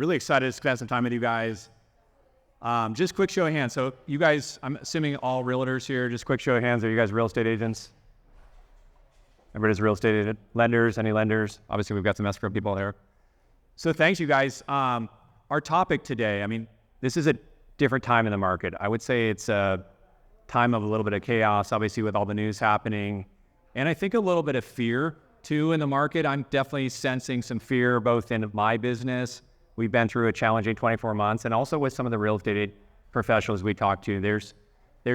Really excited to spend some time with you guys. Just quick show of hands. So you guys, I'm assuming all realtors here, just quick show of hands. Are you guys real estate agents? Everybody's real estate agent. Lenders, any lenders? Obviously, we've got some escrow people there. So thanks, you guys. Our topic today, I mean, this is a different time in the market. I would say it's a time of a little bit of chaos, obviously, with all the news happening. And I think a little bit of fear, too, in the market. I'm definitely sensing some fear, both in my business. We've been through a challenging 24 months, and also with some of the real estate professionals we talk to. There's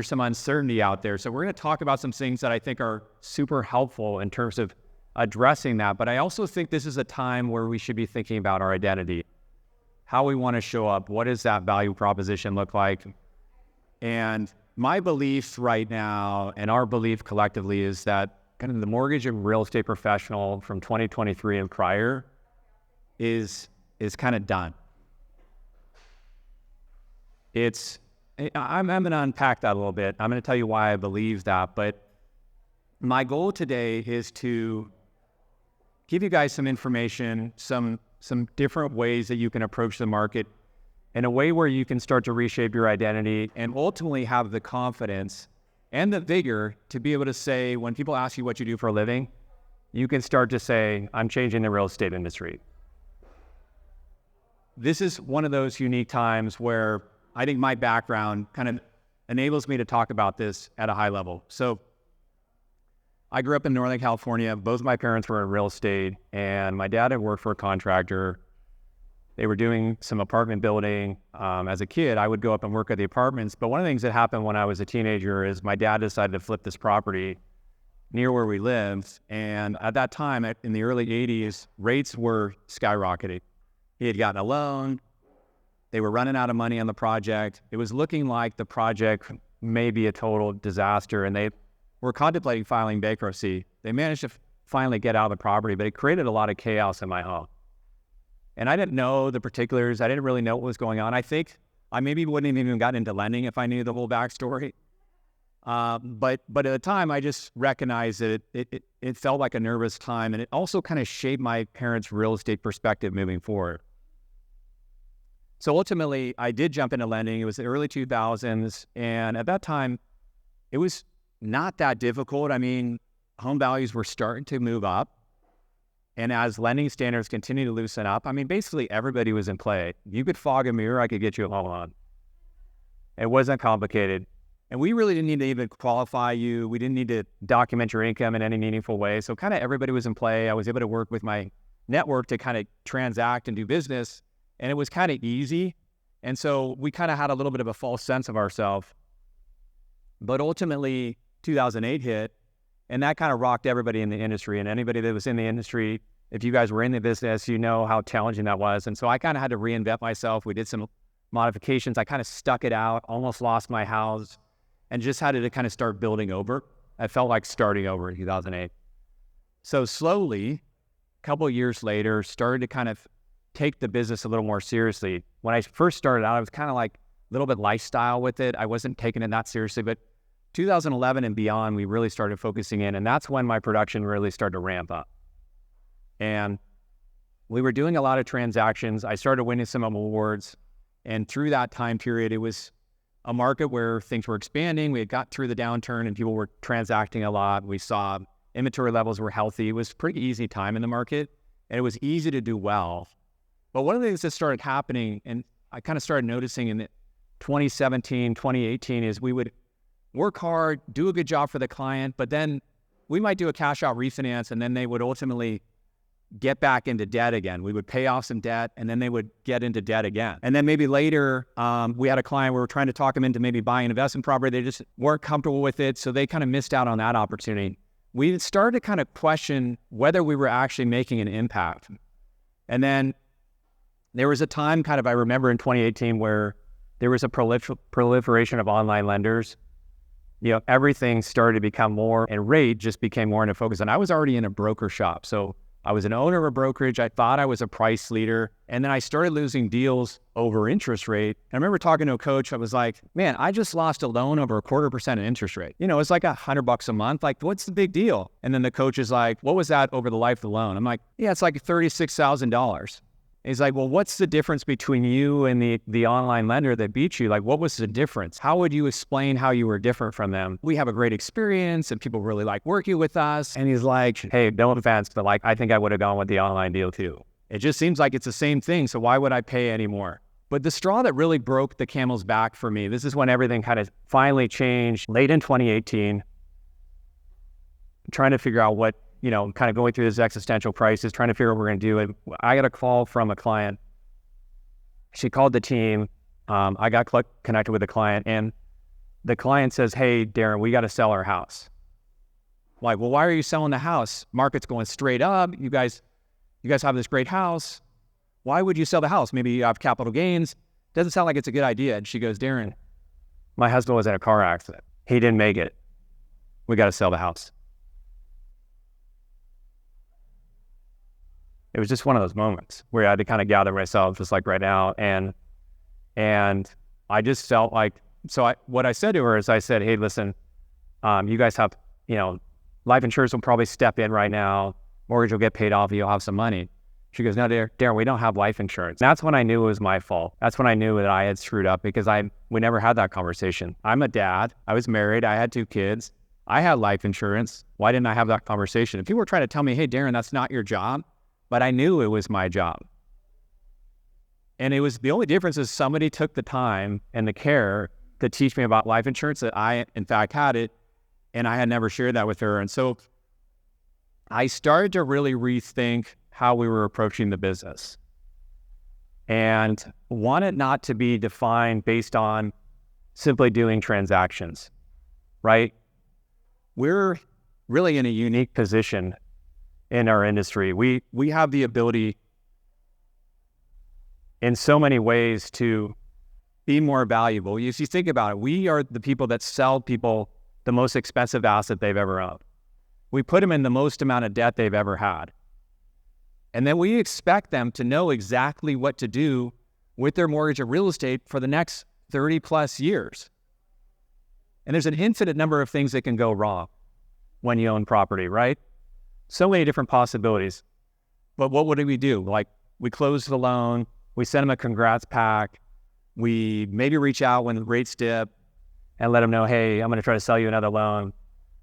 some uncertainty out there. So we're going to talk about some things that I think are super helpful in terms of addressing that. But I also think this is a time where we should be thinking about our identity, how we want to show up, what does that value proposition look like? And my belief right now, and our belief collectively, is that kind of the mortgage and real estate professional from 2023 and prior is kind of done. I'm going to unpack that a little bit. I'm going to tell you why I believe that. But my goal today is to give you guys some information, some different ways that you can approach the market in a way where you can start to reshape your identity and ultimately have the confidence and the vigor to be able to say, when people ask you what you do for a living, you can start to say, I'm changing the real estate industry. This is one of those unique times where I think my background kind of enables me to talk about this at a high level. So I grew up in Northern California. Both my parents were in real estate, and my dad had worked for a contractor. They were doing some apartment building. As a kid, I would go up and work at the apartments. But one of the things that happened when I was a teenager is my dad decided to flip this property near where we lived. And at that time, in the early 80s, rates were skyrocketing. He had gotten a loan. They were running out of money on the project. It was looking like the project may be a total disaster, and they were contemplating filing bankruptcy. They managed to finally get out of the property, but it created a lot of chaos in my home. And I didn't know the particulars. I didn't really know what was going on. I think I maybe wouldn't have even gotten into lending if I knew the whole backstory. But at the time, I just recognized that it felt like a nervous time, and it also kind of shaped my parents' real estate perspective moving forward. So ultimately, I did jump into lending. It was the early 2000s, and at that time, it was not that difficult. I mean, home values were starting to move up, and as lending standards continue to loosen up, I mean, basically everybody was in play. You could fog a mirror, I could get you a home loan. It wasn't complicated. And we really didn't need to even qualify you. We didn't need to document your income in any meaningful way. So kind of everybody was in play. I was able to work with my network to kind of transact and do business. And it was kind of easy. And so we kind of had a little bit of a false sense of ourselves. But ultimately, 2008 hit, and that kind of rocked everybody in the industry. And anybody that was in the industry, if you guys were in the business, you know how challenging that was. And so I kind of had to reinvent myself. We did some modifications. I kind of stuck it out, almost lost my house, and just had to kind of start building over. I felt like starting over in 2008. So slowly, a couple of years later, started to kind of take the business a little more seriously. When I first started out, I was kind of like a little bit lifestyle with it. I wasn't taking it that seriously, but 2011 and beyond, we really started focusing in, and that's when my production really started to ramp up. And we were doing a lot of transactions. I started winning some awards, and through that time period, it was a market where things were expanding. We had got through the downturn, and people were transacting a lot. We saw inventory levels were healthy. It was a pretty easy time in the market, and it was easy to do well. But one of the things that started happening, and I kind of started noticing in 2017, 2018, is we would work hard, do a good job for the client, but then we might do a cash out refinance, and then they would ultimately get back into debt again. We would pay off some debt, and then they would get into debt again. And then maybe later, we had a client where we were trying to talk them into maybe buying an investment property. They just weren't comfortable with it, so they kind of missed out on that opportunity. We started to kind of question whether we were actually making an impact. And then there was a time I remember in 2018 where there was a proliferation of online lenders. You know, everything started to become more, and rate just became more into focus. And I was already in a broker shop. So I was an owner of a brokerage. I thought I was a price leader. And then I started losing deals over interest rate. And I remember talking to a coach. I was like, man, I just lost a loan over 0.25% in interest rate. You know, it's like $100 a month. Like, what's the big deal? And then the coach is like, what was that over the life of the loan? I'm like, yeah, it's like $36,000. He's like, well, what's the difference between you and the online lender that beat you? Like, what was the difference? How would you explain how you were different from them? We have a great experience and people really like working with us. And he's like, hey, no offense, but like, I think I would have gone with the online deal too. It just seems like it's the same thing. So why would I pay anymore? But the straw that really broke the camel's back for me, this is when everything kind of finally changed late in 2018, trying to figure out what, kind of going through this existential crisis, trying to figure out what we're going to do. And I got a call from a client. She called the team. I got connected with the client, and the client says, hey, Darren, we got to sell our house. I'm like, well, why are you selling the house? Market's going straight up. You guys have this great house. Why would you sell the house? Maybe you have capital gains. Doesn't sound like it's a good idea. And she goes, Darren, my husband was in a car accident. He didn't make it. We got to sell the house. It was just one of those moments where I had to kind of gather myself, just like right now. And I just felt like, what I said to her is I said, hey, listen, you guys have, life insurance will probably step in right now. Mortgage will get paid off. You'll have some money. She goes, no, Darren, we don't have life insurance. That's when I knew it was my fault. That's when I knew that I had screwed up because we never had that conversation. I'm a dad. I was married. I had 2 kids. I had life insurance. Why didn't I have that conversation? If people were trying to tell me, hey, Darren, that's not your job, but I knew it was my job. And it was, the only difference is somebody took the time and the care to teach me about life insurance that I, in fact, had it, and I had never shared that with her. And so I started to really rethink how we were approaching the business and wanted not to be defined based on simply doing transactions, right? We're really in a unique position in our industry. We have the ability in so many ways to be more valuable. If you think about it, we are the people that sell people the most expensive asset they've ever owned. We put them in the most amount of debt they've ever had. And then we expect them to know exactly what to do with their mortgage or real estate for the next 30 plus years. And there's an infinite number of things that can go wrong when you own property, right? So many different possibilities. But what would we do? Like, we close the loan, we send them a congrats pack, we maybe reach out when the rates dip and let them know, hey, I'm going to try to sell you another loan.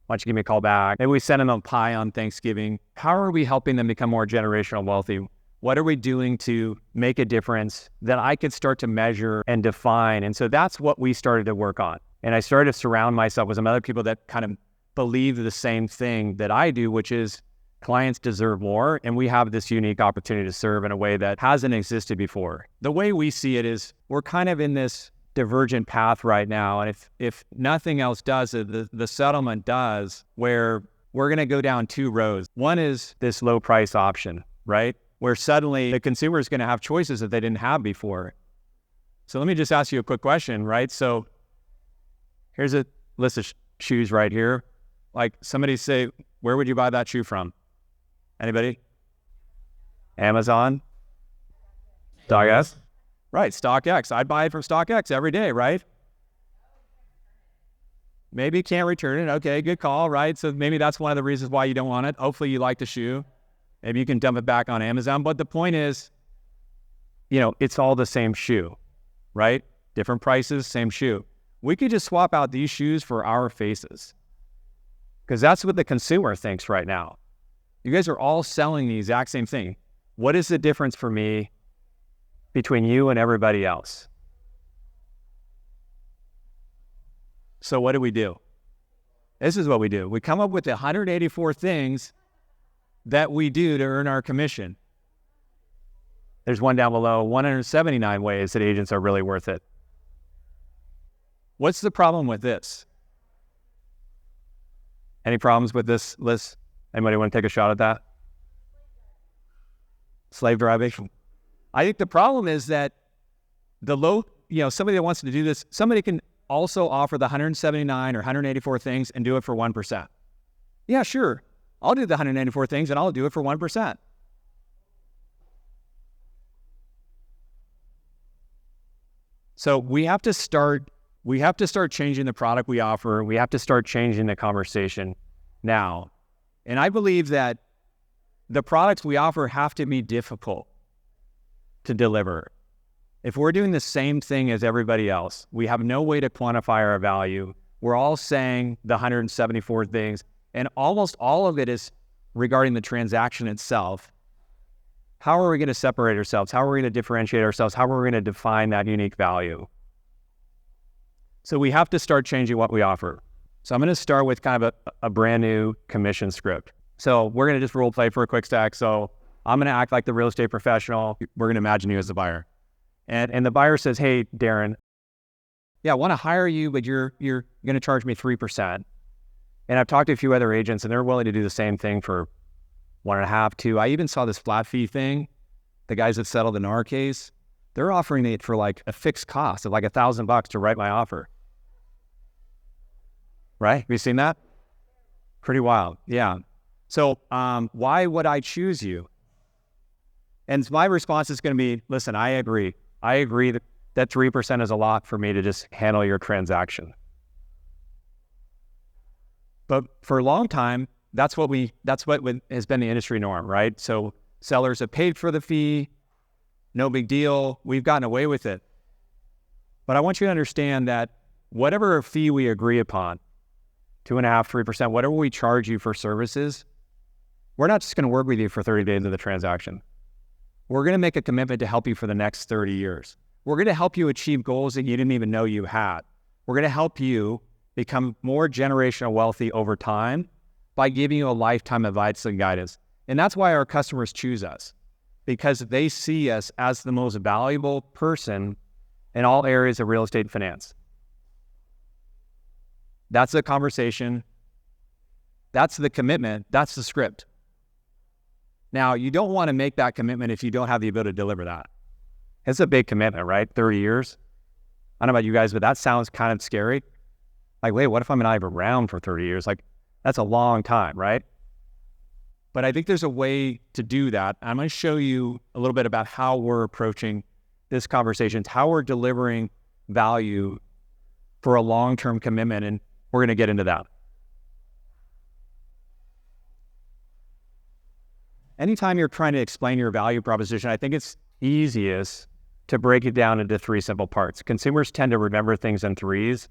Why don't you give me a call back? Maybe we send them a pie on Thanksgiving. How are we helping them become more generational wealthy? What are we doing to make a difference that I could start to measure and define? And so that's what we started to work on. And I started to surround myself with some other people that kind of believe the same thing that I do, which is clients deserve more, and we have this unique opportunity to serve in a way that hasn't existed before. The way we see it is we're kind of in this divergent path right now, and if nothing else does, the settlement does, where we're going to go down 2 roads. One is this low price option, right? Where suddenly the consumer is going to have choices that they didn't have before. So let me just ask you a quick question, right? So here's a list of shoes right here. Like, somebody say, where would you buy that shoe from? Anybody? Amazon? StockX? Right, StockX. I'd buy it from StockX every day, right? Maybe you can't return it. Okay, good call, right? So maybe that's one of the reasons why you don't want it. Hopefully you like the shoe. Maybe you can dump it back on Amazon. But the point is, it's all the same shoe, right? Different prices, same shoe. We could just swap out these shoes for our faces, because that's what the consumer thinks right now. You guys are all selling the exact same thing. What is the difference for me between you and everybody else? So what do? This is what we do. We come up with 184 things that we do to earn our commission. There's one down below, 179 ways that agents are really worth it. What's the problem with this? Any problems with this list? Anybody want to take a shot at that? Slave driving. I think the problem is that somebody that wants to do this, somebody can also offer the 179 or 184 things and do it for 1%. Yeah, sure. I'll do the 184 things and I'll do it for 1%. So we have to start changing the product we offer. We have to start changing the conversation now. And I believe that the products we offer have to be difficult. to deliver. If we're doing the same thing as everybody else, we have no way to quantify our value. We're all saying the 174 things, and almost all of it is regarding the transaction itself. How are we going to separate ourselves? How are we going to differentiate ourselves? How are we going to define that unique value? So we have to start changing what we offer. So I'm going to start with kind of a brand new commission script. So we're going to just role play for a quick stack. So I'm going to act like the real estate professional. We're going to imagine you as the buyer. And the buyer says, hey, Darren, yeah, I want to hire you, but you're going to charge me 3%. And I've talked to a few other agents, and they're willing to do the same thing for 1.5%, 2%. I even saw this flat fee thing. The guys that settled in our case, they're offering it for like a fixed cost of like $1,000 to write my offer. Right? Have you seen that? Pretty wild. Yeah. So why would I choose you? And my response is going to be, listen, I agree. I agree that 3% is a lot for me to just handle your transaction. But for a long time, that's what has been the industry norm, right? So sellers have paid for the fee, no big deal. We've gotten away with it. But I want you to understand that whatever fee we agree upon, 2.5%, 3%, whatever we charge you for services, we're not just going to work with you for 30 days of the transaction. We're going to make a commitment to help you for the next 30 years. We're going to help you achieve goals that you didn't even know you had. We're going to help you become more generational wealthy over time by giving you a lifetime advice and guidance. And that's why our customers choose us, because they see us as the most valuable person in all areas of real estate finance. That's the conversation. That's the commitment. That's the script. Now, you don't want to make that commitment if you don't have the ability to deliver that. It's a big commitment, right? 30 years. I don't know about you guys, but that sounds kind of scary. Like, wait, what if I'm not even around for 30 years? Like, that's a long time, right? But I think there's a way to do that. I'm going to show you a little bit about how we're approaching this conversation, how we're delivering value for a long-term commitment, and we're going to get into that. Anytime you're trying to explain your value proposition, I think it's easiest to break it down into 3 simple parts. Consumers tend to remember things in 3s.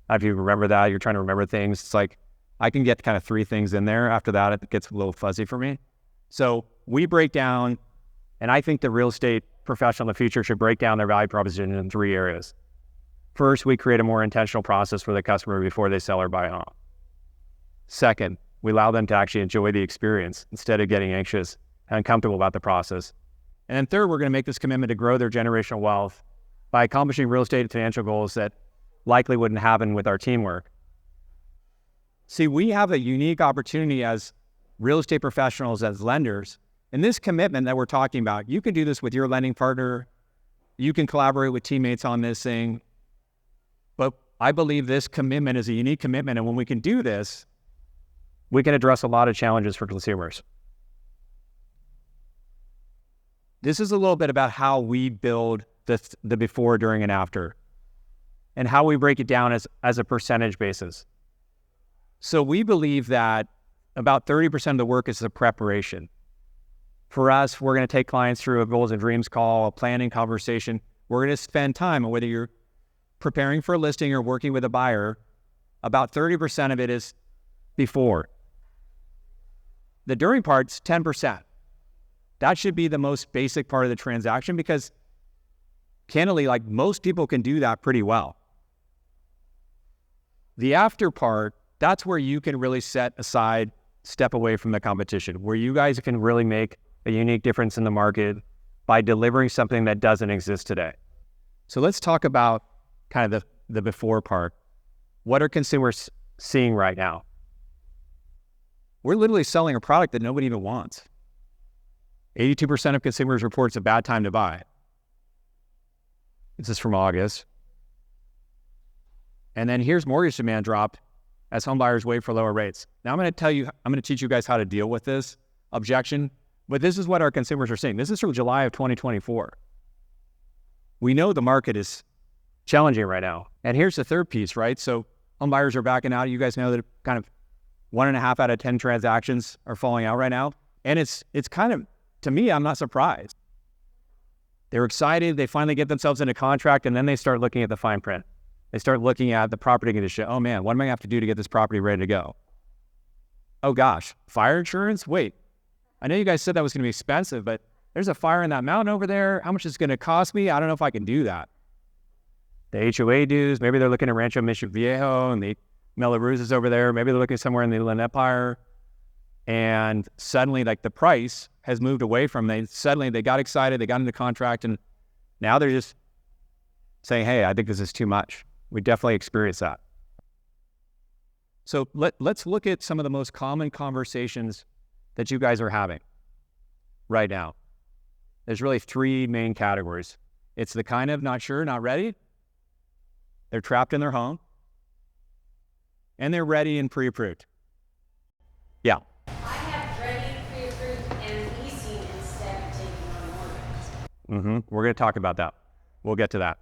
If you remember that, you're trying to remember things. It's like, I can get kind of 3 things in there. After that, it gets a little fuzzy for me. So we break down, and I think the real estate professional in the future should break down their value proposition in 3 areas. First, we create a more intentional process for the customer before they sell or buy a home. Second, we allow them to actually enjoy the experience instead of getting anxious and uncomfortable about the process. And then third, we're going to make this commitment to grow their generational wealth by accomplishing real estate and financial goals that likely wouldn't happen with our teamwork. See, we have a unique opportunity as real estate professionals, as lenders, and this commitment that we're talking about, you can do this with your lending partner. You can collaborate with teammates on this thing. But I believe this commitment is a unique commitment, and when we can do this, we can address a lot of challenges for consumers. This is a little bit about how we build the before, during, and after, and how we break it down as a percentage basis. So we believe that about 30% of the work is the preparation. For us, we're going to take clients through a goals and dreams call, a planning conversation. We're going to spend time, whether you're preparing for a listing or working with a buyer, about 30% of it is before. The during part's 10%. That should be the most basic part of the transaction because, candidly, like most people can do that pretty well. The after part, that's where you can really set aside, step away from the competition, where you guys can really make a unique difference in the market by delivering something that doesn't exist today. So let's talk about kind of the before part. What are consumers seeing right now? We're literally selling a product that nobody even wants. 82% of consumers report it's a bad time to buy. This is from August. And then here's mortgage demand drop as home buyers wait for lower rates. Now I'm going to teach you guys how to deal with this objection, but this is what our consumers are seeing. This is from July of 2024. We know the market is challenging right now. And here's the third piece, right? So home buyers are backing out. You guys know that kind of 1.5 out of 10 transactions are falling out right now. And it's kind of, to me, I'm not surprised. They're excited. They finally get themselves in a contract, and then they start looking at the fine print. They start looking at the property condition. Oh man, what am I gonna have to do to get this property ready to go? Oh gosh, fire insurance? Wait, I know you guys said that was gonna be expensive, but there's a fire in that mountain over there. How much is it gonna cost me? I don't know if I can do that. The HOA dues, maybe they're looking at Rancho Mission Viejo and the Melrose is over there. Maybe they're looking somewhere in the Inland Empire. And suddenly, like, the price has moved away from them. Suddenly they got excited, they got into contract, and now they're just saying, hey, I think this is too much. We definitely experience that. So let's look at some of the most common conversations that you guys are having right now. There's really three main categories. It's the kind of not sure, not ready. They're trapped in their home. And they're ready and pre-approved. Yeah. I have ready, pre-approved, and leasing instead of taking on mortgage. We're going to talk about that. We'll get to that.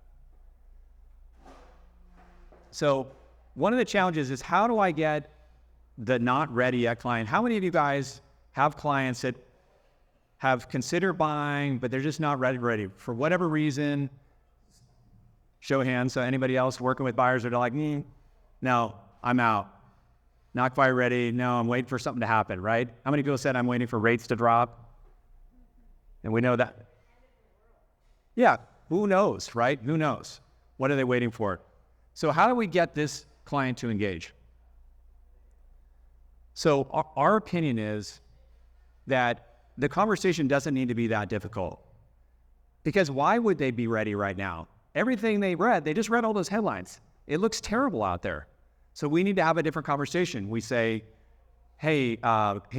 So one of the challenges is, how do I get the not ready yet client? How many of you guys have clients that have considered buying, but they're just not ready for whatever reason? Show of hands. So anybody else working with buyers that are like, no, I'm out. Not quite ready. No, I'm waiting for something to happen, right? How many people said I'm waiting for rates to drop? And we know that. Yeah, who knows, right? Who knows? What are they waiting for? So how do we get this client to engage? So our opinion is that the conversation doesn't need to be that difficult. Because why would they be ready right now? Everything they read, they just read all those headlines. It looks terrible out there. So we need to have a different conversation. We say, hey,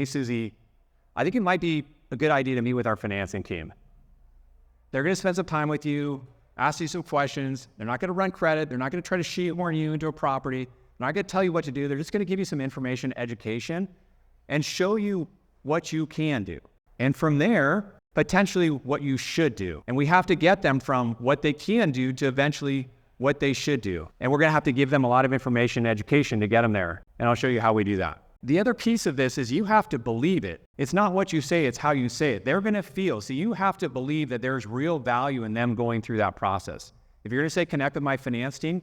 Susie, I think it might be a good idea to meet with our financing team. They're going to spend some time with you, ask you some questions. They're not going to run credit. They're not going to try to shoehorn you into a property. They're not going to tell you what to do. They're just going to give you some information, education, and show you what you can do. And from there, potentially what you should do. And we have to get them from what they can do to eventually what they should do. And we're going to have to give them a lot of information and education to get them there. And I'll show you how we do that. The other piece of this is you have to believe it. It's not what you say, it's how you say it. They're going to feel. So you have to believe that there's real value in them going through that process. If you're going to say connect with my finance team,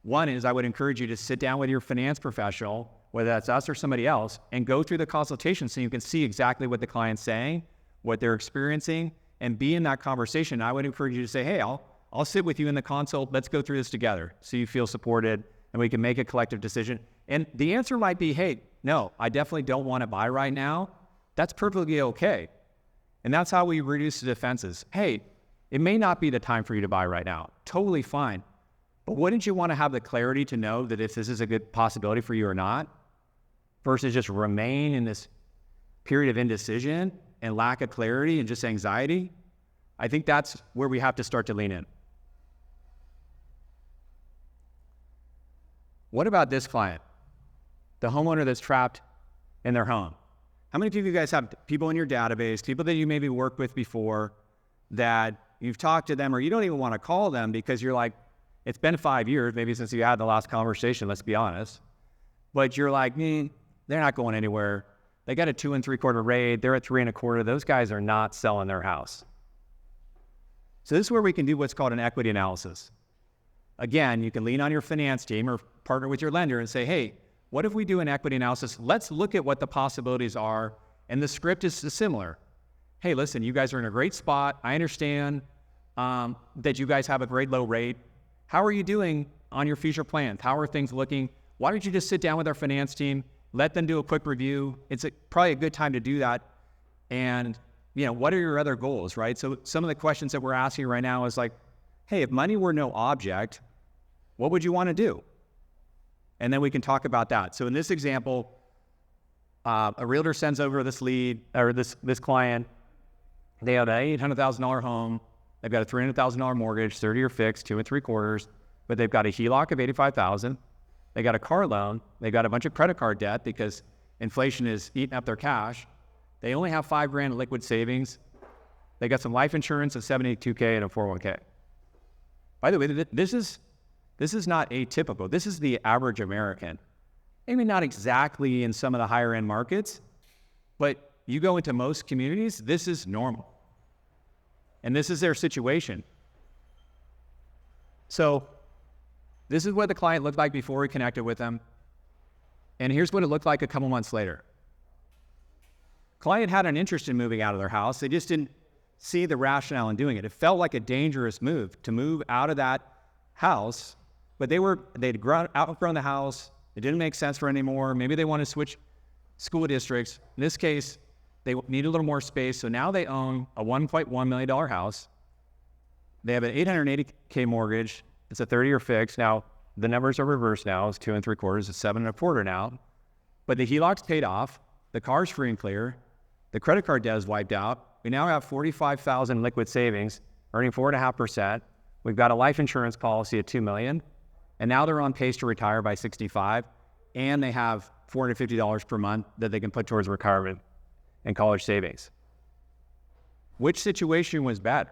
one is I would encourage you to sit down with your finance professional, whether that's us or somebody else, and go through the consultation so you can see exactly what the client's saying, what they're experiencing, and be in that conversation. I would encourage you to say, hey, I'll sit with you in the consult. Let's go through this together so you feel supported and we can make a collective decision. And the answer might be, hey, no, I definitely don't want to buy right now. That's perfectly okay. And that's how we reduce the defenses. Hey, it may not be the time for you to buy right now. Totally fine. But wouldn't you want to have the clarity to know that if this is a good possibility for you or not, versus just remain in this period of indecision and lack of clarity and just anxiety? I think that's where we have to start to lean in. What about this client? The homeowner that's trapped in their home. How many of you guys have people in your database, people that you maybe worked with before, that you've talked to them or you don't even want to call them because you're like, it's been 5 years, maybe since you had the last conversation, let's be honest. But you're like, they're not going anywhere. They got a 2 3/4 rate. They're at 3 1/4. Those guys are not selling their house. So this is where we can do what's called an equity analysis. Again, you can lean on your finance team or partner with your lender and say, hey, what if we do an equity analysis? Let's look at what the possibilities are. And the script is similar. Hey, listen, you guys are in a great spot. I understand that you guys have a great low rate. How are you doing on your future plans? How are things looking? Why don't you just sit down with our finance team, let them do a quick review? It's probably a good time to do that. And, what are your other goals, right? So some of the questions that we're asking right now is like, hey, if money were no object, what would you want to do? And then we can talk about that. So in this example, a realtor sends over this lead or this client. They have an $800,000 home. They've got a $300,000 mortgage, 30-year fixed, 2 3/4, but they've got a HELOC of $85,000. They got a car loan. They've got a bunch of credit card debt because inflation is eating up their cash. They only have $5,000 in liquid savings. They got some life insurance of $72K and a 401K. By the way, this is not atypical. This is the average American. Maybe not exactly in some of the higher end markets, but you go into most communities, this is normal. And this is their situation. So this is what the client looked like before we connected with them. And here's what it looked like a couple months later. Client had an interest in moving out of their house. They just didn't see the rationale in doing it. It felt like a dangerous move to move out of that house, but they'd outgrown the house. It didn't make sense for anymore. Maybe they want to switch school districts. In this case, they need a little more space. So now they own a $1.1 million house. They have an $880K mortgage. It's a 30-year fix. Now, the numbers are reversed now. It's 2 3/4. It's 7 1/4 now. But the HELOC's paid off. The car's free and clear. The credit card debt is wiped out. We now have $45,000 liquid savings, earning 4.5%. We've got a life insurance policy at $2 million. And now they're on pace to retire by 65. And they have $450 per month that they can put towards retirement and college savings. Which situation was better?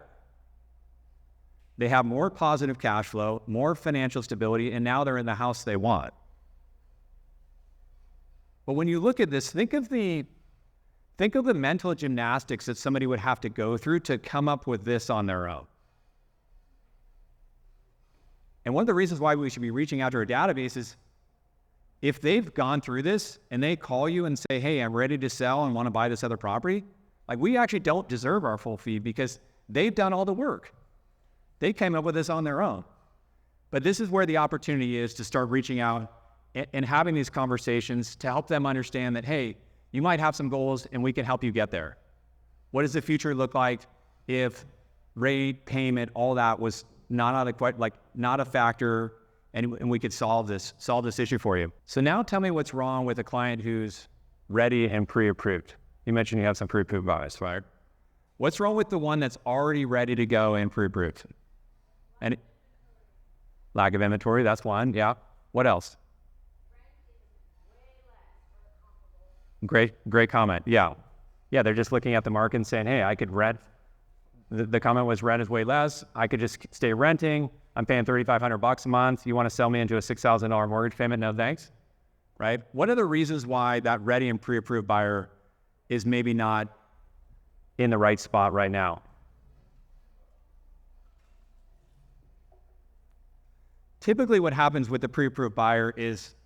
They have more positive cash flow, more financial stability, and now they're in the house they want. But when you look at this, think of the mental gymnastics that somebody would have to go through to come up with this on their own. And one of the reasons why we should be reaching out to our database is if they've gone through this and they call you and say, hey, I'm ready to sell and want to buy this other property, like we actually don't deserve our full fee because they've done all the work. They came up with this on their own. But this is where the opportunity is to start reaching out and having these conversations to help them understand that, hey, you might have some goals and we can help you get there. What does the future look like if rate, payment, all that was not a factor, and we could solve this issue for you? So now tell me what's wrong with a client who's ready and pre-approved. You mentioned you have some pre-approved buyers, right? What's wrong with the one that's already ready to go and pre-approved? And lack of inventory, that's one. Yeah. What else? Great comment. Yeah. They're just looking at the market and saying, hey, I could rent. The comment was rent is way less. I could just stay renting. I'm paying $3,500 a month. You want to sell me into a $6,000 mortgage payment? No, thanks. Right? What are the reasons why that ready and pre-approved buyer is maybe not in the right spot right now? Typically what happens with the pre-approved buyer is,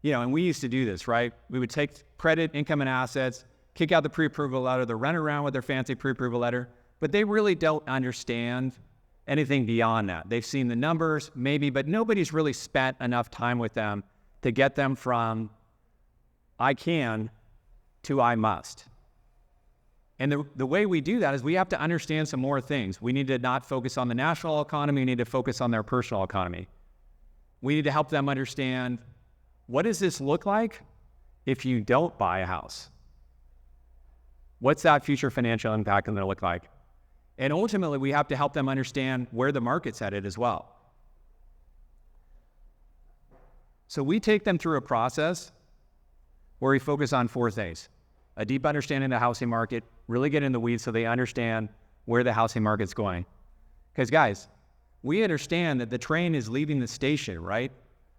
and we used to do this, right? We would take credit, income, and assets, kick out the pre-approval letter, they'll run around with their fancy pre-approval letter, but they really don't understand anything beyond that. They've seen the numbers, maybe, but nobody's really spent enough time with them to get them from I can to I must. And the way we do that is we have to understand some more things. We need to not focus on the national economy, we need to focus on their personal economy. We need to help them understand, what does this look like if you don't buy a house? What's that future financial impact going to look like? And ultimately, we have to help them understand where the market's headed as well. So we take them through a process where we focus on 4 things. A deep understanding of the housing market, really get in the weeds so they understand where the housing market's going. Because guys, we understand that the train is leaving the station, right?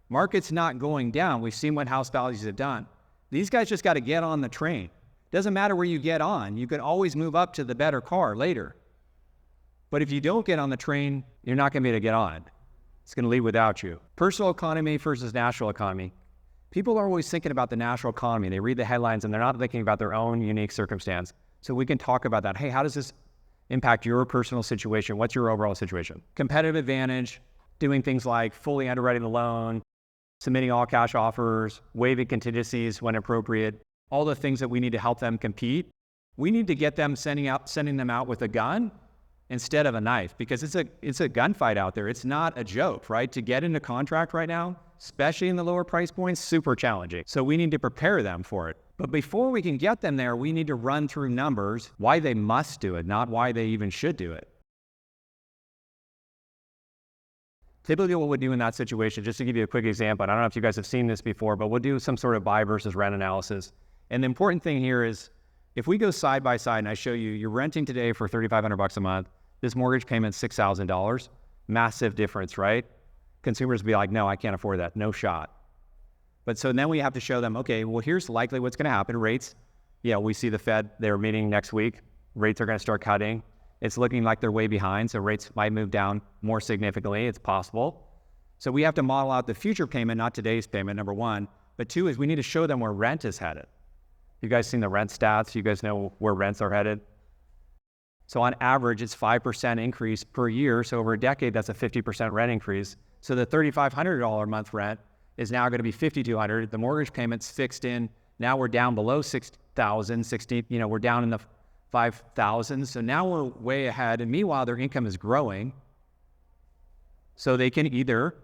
Market's not going down. We've seen what house values have done. These guys just got to get on the train. Doesn't matter where you get on. You can always move up to the better car later. But if you don't get on the train, you're not going to be able to get on. It's going to leave without you. Personal economy versus national economy. People are always thinking about the national economy. They read the headlines and they're not thinking about their own unique circumstance. So we can talk about that. Hey, how does this impact your personal situation? What's your overall situation? Competitive advantage, doing things like fully underwriting the loan, submitting all cash offers, waiving contingencies when appropriate, all the things that we need to help them compete. We need to get them sending them out with a gun instead of a knife, because it's a gunfight out there. It's not a joke, right? To get into contract right now, especially in the lower price points, super challenging. So we need to prepare them for it. But before we can get them there, we need to run through numbers, why they must do it, not why they even should do it. Typically what we'll do in that situation, just to give you a quick example, I don't know if you guys have seen this before, but we'll do some sort of buy versus rent analysis. And the important thing here is, if we go side by side and I show you, you're renting today for $3,500 a month, this mortgage payment's $6,000, massive difference, right? Consumers will be like, no, I can't afford that, no shot. But so then we have to show them, okay, well, here's likely what's going to happen. Rates, we see the Fed, they're meeting next week. Rates are going to start cutting. It's looking like they're way behind, so rates might move down more significantly. It's possible. So we have to model out the future payment, not today's payment, number one. But two is we need to show them where rent is headed. You guys seen the rent stats? You guys know where rents are headed? So on average, it's 5% increase per year. So over a decade, that's a 50% rent increase. So the $3,500 a month rent is now going to be $5,200. The mortgage payment's fixed in. Now we're down below 6,000, 60, we're down in the 5,000. So now we're way ahead. And meanwhile, their income is growing. So they can either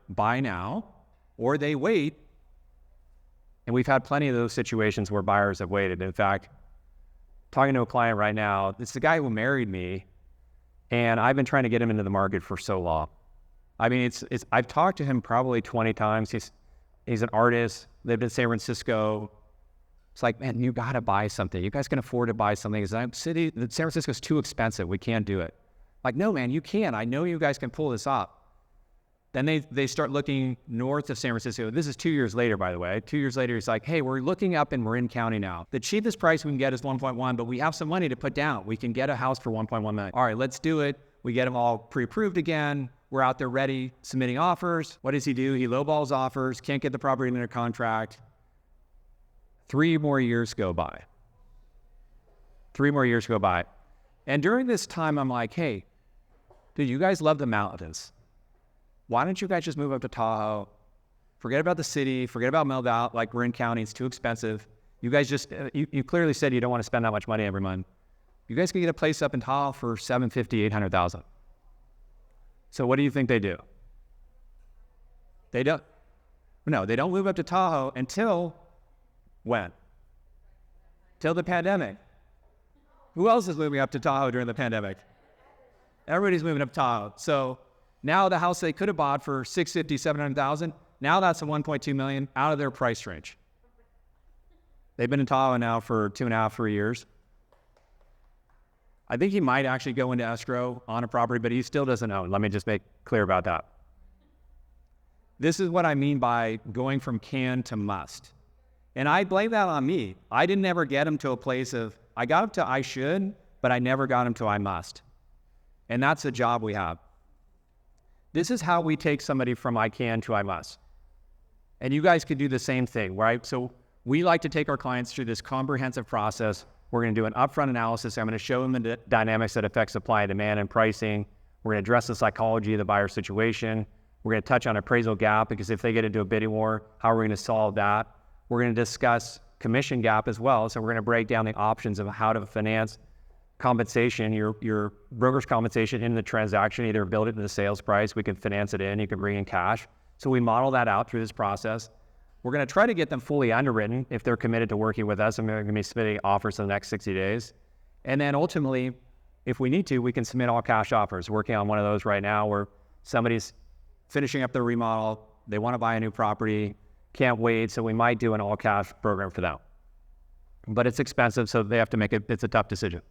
buy now or they wait. And we've had plenty of those situations where buyers have waited. In fact, talking to a client right now, it's the guy who married me, and I've been trying to get him into the market for so long. I mean, I've talked to him probably 20 times. He's an artist, lived in San Francisco. It's like, man, you got to buy something. You guys can afford to buy something. San Francisco's too expensive. We can't do it. Like, no, man, you can. I know you guys can pull this off. Then they start looking north of San Francisco. This is 2 years later, by the way. 2 years later, he's like, hey, we're looking up in Marin County now. The cheapest price we can get is 1.1, but we have some money to put down. We can get a house for 1.1 million. All right, let's do it. We get them all pre-approved again. We're out there ready, submitting offers. What does he do? He lowballs offers, can't get the property under contract. 3 more years go by. 3 more years go by. And during this time, I'm like, hey, dude, you guys love the mountains. Why don't you guys just move up to Tahoe? Forget about the city. Forget about Melville, like Marin County. It's too expensive. You guys just, you clearly said you don't want to spend that much money every month. You guys can get a place up in Tahoe for $750,000, $800,000. So what do you think they do? They don't move up to Tahoe until when? Till the pandemic. Who else is moving up to Tahoe during the pandemic? Everybody's moving up to Tahoe. So now the house they could have bought for $650,000, $700,000, now that's a $1.2 million out of their price range. They've been in Tahoe now for 2.5, 3 years. I think he might actually go into escrow on a property, but he still doesn't own. Let me just make clear about that. This is what I mean by going from can to must. And I blame that on me. I didn't ever get him to a place of, I got him to I should, but I never got him to I must. And that's the job we have. This is how we take somebody from I can to I must. And you guys could do the same thing, right? So we like to take our clients through this comprehensive process. We're going to do an upfront analysis. I'm going to show them the dynamics that affect supply and demand and pricing. We're going to address the psychology of the buyer situation. We're going to touch on appraisal gap, because if they get into a bidding war, how are we going to solve that? We're going to discuss commission gap as well. So we're going to break down the options of how to finance compensation, your broker's compensation in the transaction, either build it into the sales price, we can finance it in, you can bring in cash. So we model that out through this process. We're going to try to get them fully underwritten if they're committed to working with us, and we're going to be submitting offers in the next 60 days. And then ultimately, if we need to, we can submit all cash offers. Working on one of those right now where somebody's finishing up their remodel, they want to buy a new property, can't wait, so we might do an all cash program for them. But it's expensive, so they have to make it, it's a tough decision.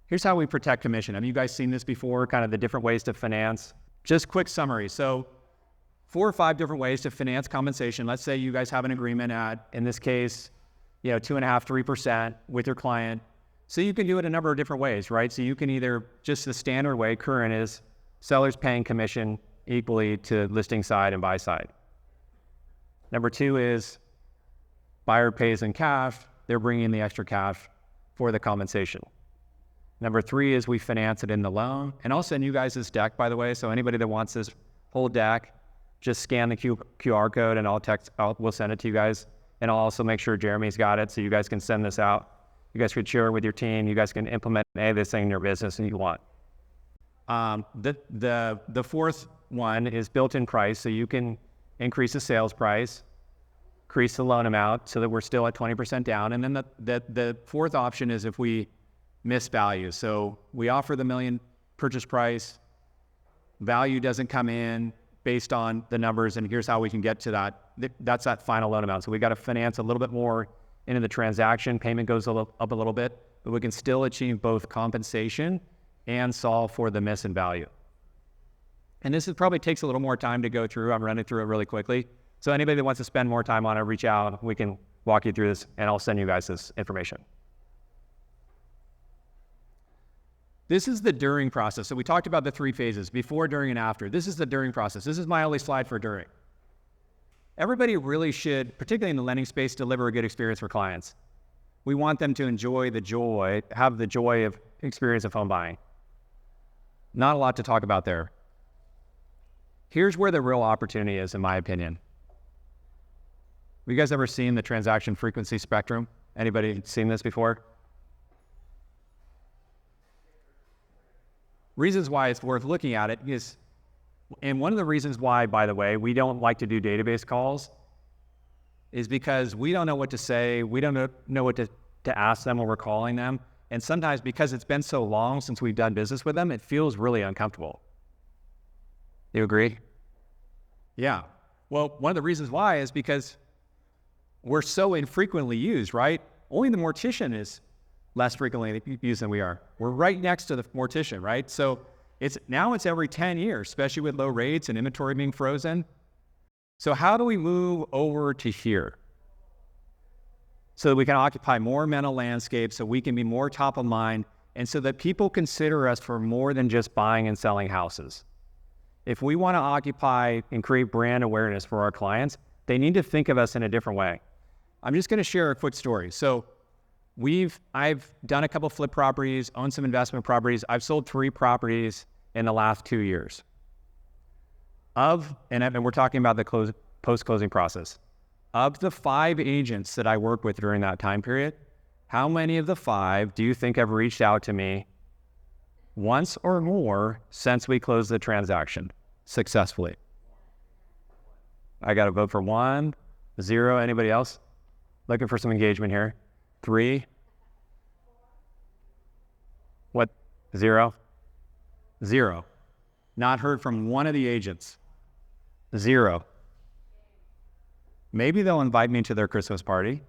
Here's how we protect commission. Have you guys seen this before, kind of the different ways to finance? Just quick summary. So 4 or 5 different ways to finance compensation. Let's say you guys have an agreement at, in this case, 2.5%, 3% with your client. So you can do it a number of different ways, right? So you can either, just the standard way, current is sellers paying commission equally to listing side and buy side. Number 2 is buyer pays in cash. They're bringing in the extra cash for the compensation. Number 3 is we finance it in the loan. And I'll send you guys this deck, by the way. So anybody that wants this whole deck, just scan the QR code and we'll send it to you guys. And I'll also make sure Jeremy's got it so you guys can send this out. You guys could share it with your team. You guys can implement this thing in your business if you want. The fourth one is built-in price. So you can increase the sales price, increase the loan amount so that we're still at 20% down. And then the fourth option is if we miss value. So we offer the $1 million purchase price, value doesn't come in based on the numbers, and here's how we can get to that. That's that final loan amount. So we got to finance a little bit more into the transaction. Payment goes up a little bit, but we can still achieve both compensation and solve for the miss in value. And this probably takes a little more time to go through. I'm running through it really quickly. So anybody that wants to spend more time on it, reach out. We can walk you through this, and I'll send you guys this information. This is the during process. So we talked about the 3 phases, before, during, and after. This is the during process. This is my only slide for during. Everybody really should, particularly in the lending space, deliver a good experience for clients. We want them to have the joy of experience of home buying. Not a lot to talk about there. Here's where the real opportunity is, in my opinion. Have you guys ever seen the transaction frequency spectrum? Anybody seen this before? Reasons why it's worth looking at it is, and one of the reasons why, by the way, we don't like to do database calls is because we don't know what to say. We don't know what to ask them when we're calling them. And sometimes because it's been so long since we've done business with them, it feels really uncomfortable. You agree? Yeah. Well, one of the reasons why is because we're so infrequently used, right? Only the mortician is less frequently used than we are. We're right next to the mortician, right? So it's every 10 years, especially with low rates and inventory being frozen. So how do we move over to here? So that we can occupy more mental landscapes, so we can be more top of mind, and so that people consider us for more than just buying and selling houses. If we want to occupy and create brand awareness for our clients, they need to think of us in a different way. I'm just going to share a quick story. So I've done a couple flip properties, owned some investment properties. I've sold 3 properties in the last 2 years. And we're talking about the post-closing process. Of the 5 agents that I worked with during that time period, how many of the 5 do you think have reached out to me once or more since we closed the transaction successfully? I got to vote for 1, 0. Anybody else? Looking for some engagement here. 3. What? 0? 0. Not heard from one of the agents. 0. Maybe they'll invite me to their Christmas party.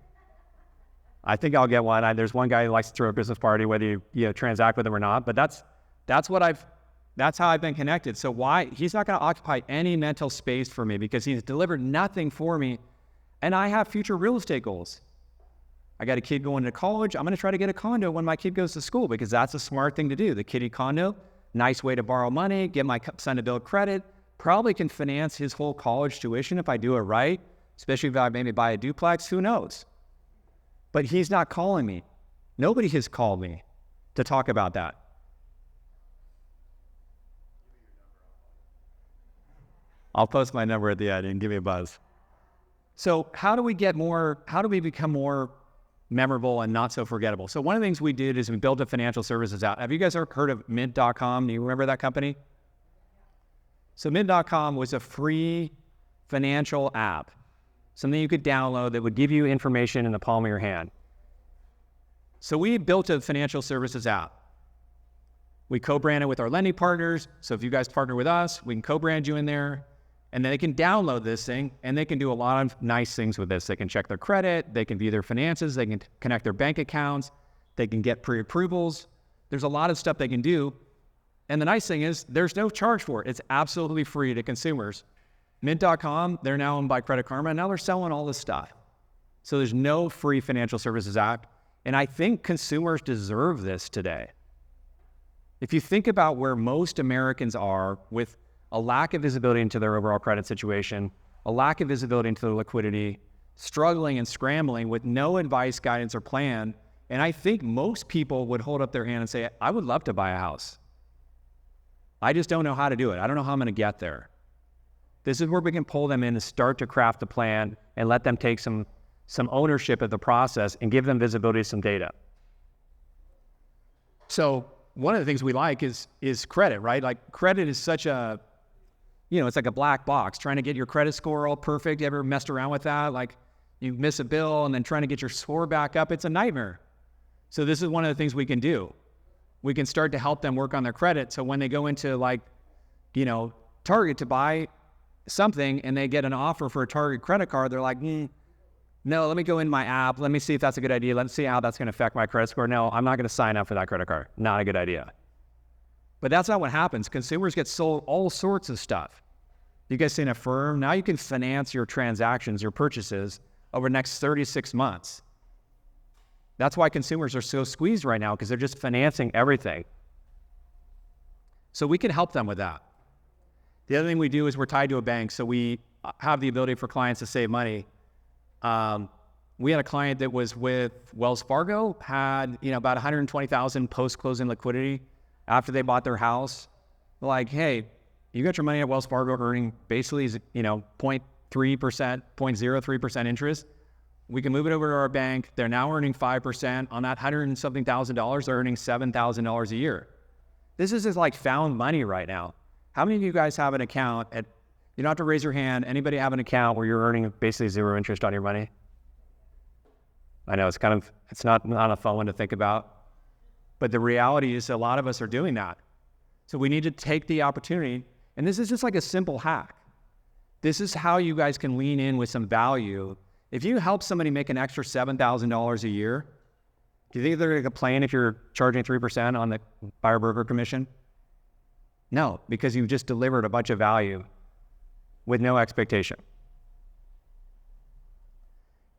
I think I'll get one. There's one guy who likes to throw a Christmas party, whether you transact with him or not. But that's how I've been connected. So why? He's not going to occupy any mental space for me because he's delivered nothing for me. And I have future real estate goals. I got a kid going to college. I'm going to try to get a condo when my kid goes to school because that's a smart thing to do. The kiddie condo, nice way to borrow money, get my son to build credit, probably can finance his whole college tuition if I do it right, especially if I maybe buy a duplex, who knows? But he's not calling me. Nobody has called me to talk about that. I'll post my number at the end and give me a buzz. So how do we become more memorable and not so forgettable? So one of the things we did is we built a financial services app. Have you guys ever heard of Mint.com? Do you remember that company? So Mint.com was a free financial app, something you could download that would give you information in the palm of your hand. So we built a financial services app. We co-branded with our lending partners. So if you guys partner with us, we can co-brand you in there. And then they can download this thing, and they can do a lot of nice things with this. They can check their credit, they can view their finances, they can connect their bank accounts, they can get pre-approvals. There's a lot of stuff they can do. And the nice thing is there's no charge for it. It's absolutely free to consumers. Mint.com, they're now owned by Credit Karma, and now they're selling all this stuff. So there's no free financial services app. And I think consumers deserve this today. If you think about where most Americans are with a lack of visibility into their overall credit situation, a lack of visibility into their liquidity, struggling and scrambling with no advice, guidance, or plan. And I think most people would hold up their hand and say, I would love to buy a house. I just don't know how to do it. I don't know how I'm going to get there. This is where we can pull them in and start to craft a plan and let them take some ownership of the process and give them visibility to some data. So one of the things we like is credit, right? Like credit is such a, it's like a black box. Trying to get your credit score all perfect. You ever messed around with that? Like you miss a bill and then trying to get your score back up. It's a nightmare. So this is one of the things we can do. We can start to help them work on their credit. So when they go into Target to buy something and they get an offer for a Target credit card, they're like, no, let me go in my app. Let me see if that's a good idea. Let's see how that's going to affect my credit score. No, I'm not going to sign up for that credit card. Not a good idea. But that's not what happens. Consumers get sold all sorts of stuff. You guys seen Affirm? Now you can finance your transactions, your purchases over the next 36 months. That's why consumers are so squeezed right now, because they're just financing everything. So we can help them with that. The other thing we do is we're tied to a bank, so we have the ability for clients to save money. We had a client that was with Wells Fargo, had about 120,000 post-closing liquidity after they bought their house. Like, hey, you got your money at Wells Fargo earning basically 0.3%, 0.03% interest. We can move it over to our bank. They're now earning 5%. On that $100 and something thousand, they're earning $7,000 a year. This is just like found money right now. How many of you guys have an account you don't have to raise your hand. Anybody have an account where you're earning basically zero interest on your money? I know it's not a fun one to think about, but the reality is a lot of us are doing that. So we need to take the opportunity, and this is just like a simple hack. This is how you guys can lean in with some value. If you help somebody make an extra $7,000 a year, do you think they're going to complain if you're charging 3% on the buyer broker commission? No, because you've just delivered a bunch of value with no expectation.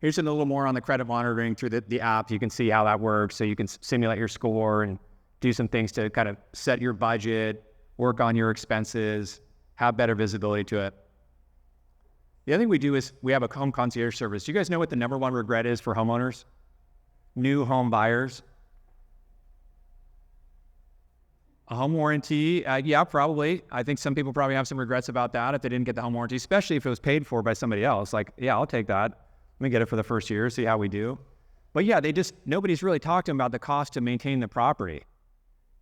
Here's a little more on the credit monitoring through the app. You can see how that works. So you can simulate your score and do some things to kind of set your budget, work on your expenses, have better visibility to it. The other thing we do is we have a home concierge service. Do you guys know what the number one regret is for homeowners? New home buyers? A home warranty? Yeah, probably. I think some people probably have some regrets about that if they didn't get the home warranty, especially if it was paid for by somebody else. Like, yeah, I'll take that. Let me get it for the first year, see how we do. But yeah, nobody's really talked to them about the cost to maintain the property.